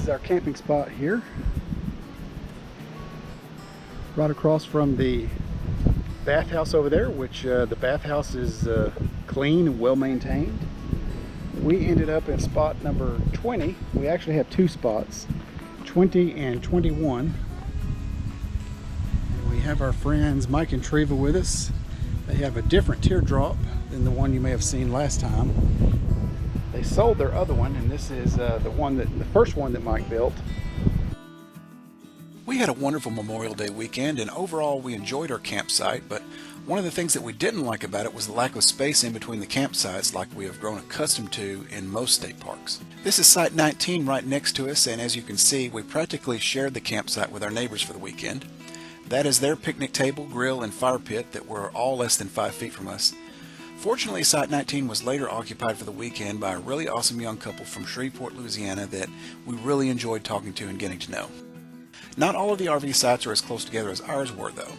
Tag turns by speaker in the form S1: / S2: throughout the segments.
S1: is our camping spot here, right across from the bathhouse over there, which the bathhouse is clean and well maintained. We ended up in spot number 20. We actually have two spots, 20 and 21. And we have our friends Mike and Treva with us. They have a different teardrop than the one you may have seen last time. They sold their other one, and this is the first one that Mike built.
S2: We had a wonderful Memorial Day weekend, and overall we enjoyed our campsite, but one of the things that we didn't like about it was the lack of space in between the campsites like we have grown accustomed to in most state parks. This is Site 19 right next to us, and as you can see, we practically shared the campsite with our neighbors for the weekend. That is their picnic table, grill, and fire pit that were all less than 5 feet from us. Fortunately, Site 19 was later occupied for the weekend by a really awesome young couple from Shreveport, Louisiana that we really enjoyed talking to and getting to know. Not all of the RV sites are as close together as ours were, though.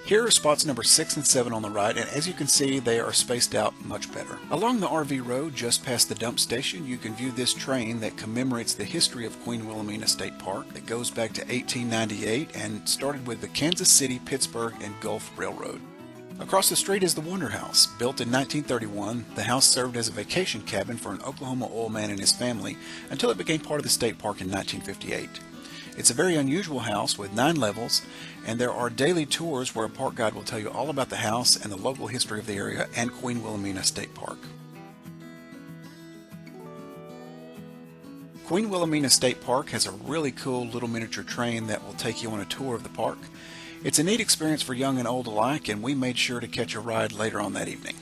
S2: Here are spots number 6 and 7 on the right, and as you can see, they are spaced out much better. Along the RV road, just past the dump station, you can view this train that commemorates the history of Queen Wilhelmina State Park that goes back to 1898 and started with the Kansas City, Pittsburgh, and Gulf Railroad. Across the street is the Wonder House. Built in 1931, the house served as a vacation cabin for an Oklahoma oil man and his family until it became part of the state park in 1958. It's a very unusual house with 9 levels, and there are daily tours where a park guide will tell you all about the house and the local history of the area and Queen Wilhelmina State Park. Queen Wilhelmina State Park has a really cool little miniature train that will take you on a tour of the park. It's a neat experience for young and old alike, and we made sure to catch a ride later on that evening.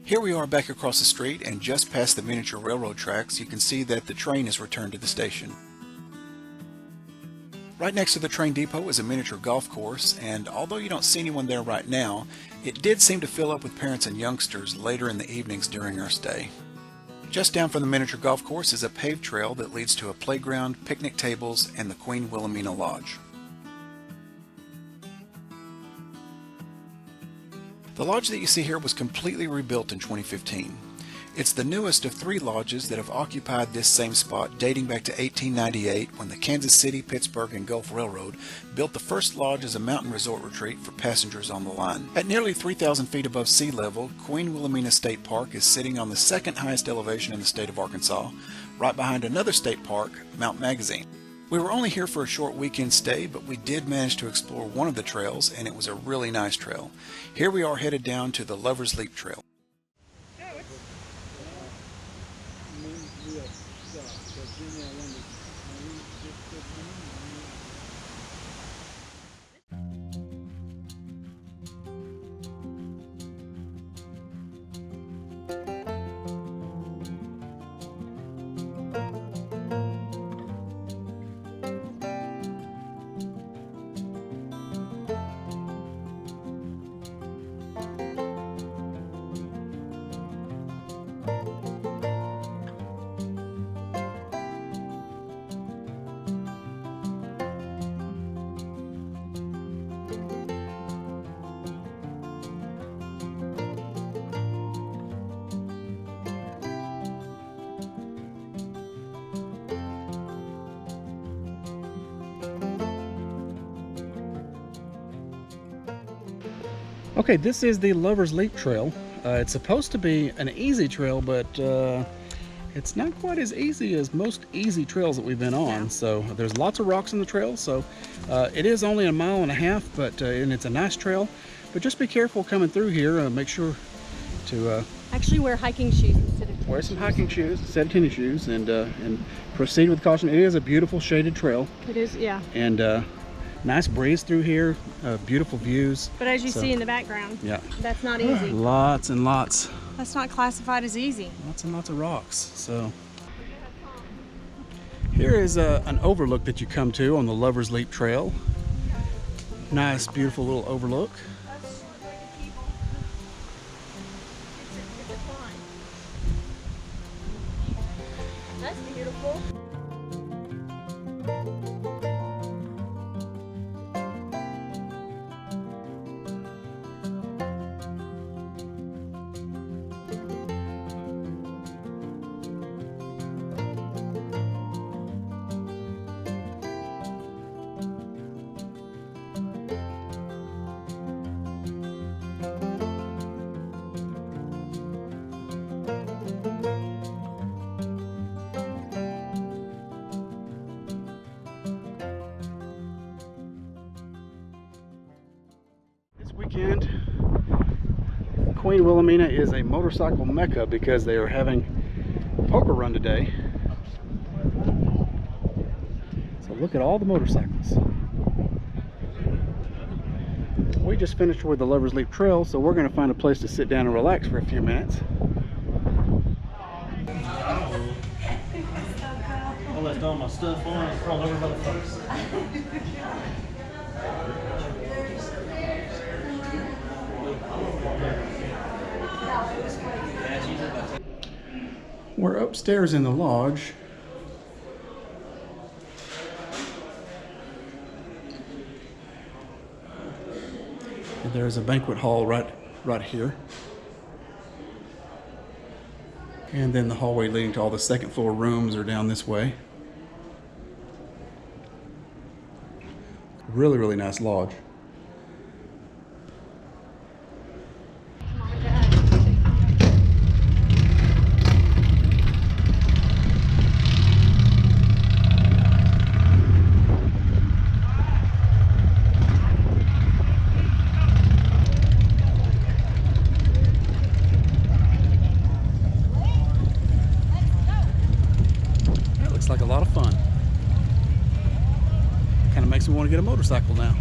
S2: Here we are back across the street, and just past the miniature railroad tracks, you can see that the train is returned to the station. Right next to the train depot is a miniature golf course, and although you don't see anyone there right now, it did seem to fill up with parents and youngsters later in the evenings during our stay. Just down from the miniature golf course is a paved trail that leads to a playground, picnic tables, and the Queen Wilhelmina Lodge. The lodge that you see here was completely rebuilt in 2015. It's the newest of 3 lodges that have occupied this same spot dating back to 1898 when the Kansas City, Pittsburgh, and Gulf Railroad built the first lodge as a mountain resort retreat for passengers on the line. At nearly 3,000 feet above sea level, Queen Wilhelmina State Park is sitting on the second highest elevation in the state of Arkansas, right behind another state park, Mount Magazine. We were only here for a short weekend stay, but we did manage to explore one of the trails, and it was a really nice trail. Here we are headed down to the Lover's Leap Trail.
S1: Okay, this is the Lover's Leap Trail. It's supposed to be an easy trail, but it's not quite as easy as most easy trails that we've been on. So there's lots of rocks in the trail, so it is only 1.5 miles, but and it's a nice trail. But just be careful coming through here. Make sure to
S3: actually wear hiking shoes instead of
S1: wear some hiking shoes instead of tennis shoes, and proceed with caution. It is a beautiful shaded trail.
S3: It is, yeah.
S1: And nice breeze through here, beautiful views.
S3: But as you see in the background,
S1: yeah,
S3: that's not easy.
S1: Lots and lots.
S3: That's not classified as easy.
S1: Lots and lots of rocks. So here is an overlook that you come to on the Lover's Leap Trail. Nice, beautiful little overlook.
S3: That's beautiful.
S1: weekend, Queen Wilhelmina is a motorcycle mecca because they are having a poker run today. So look at all the motorcycles. We just finished with the Lover's Leap Trail, so we're going to find a place to sit down and relax for a few minutes.
S4: I left all my stuff on and crawled over by the fence.
S1: We're upstairs in the lodge. And there's a banquet hall right here. And then the hallway leading to all the second floor rooms are down this way. Really, really nice lodge. That looks like a lot of fun. Kind of makes me want to get a motorcycle now.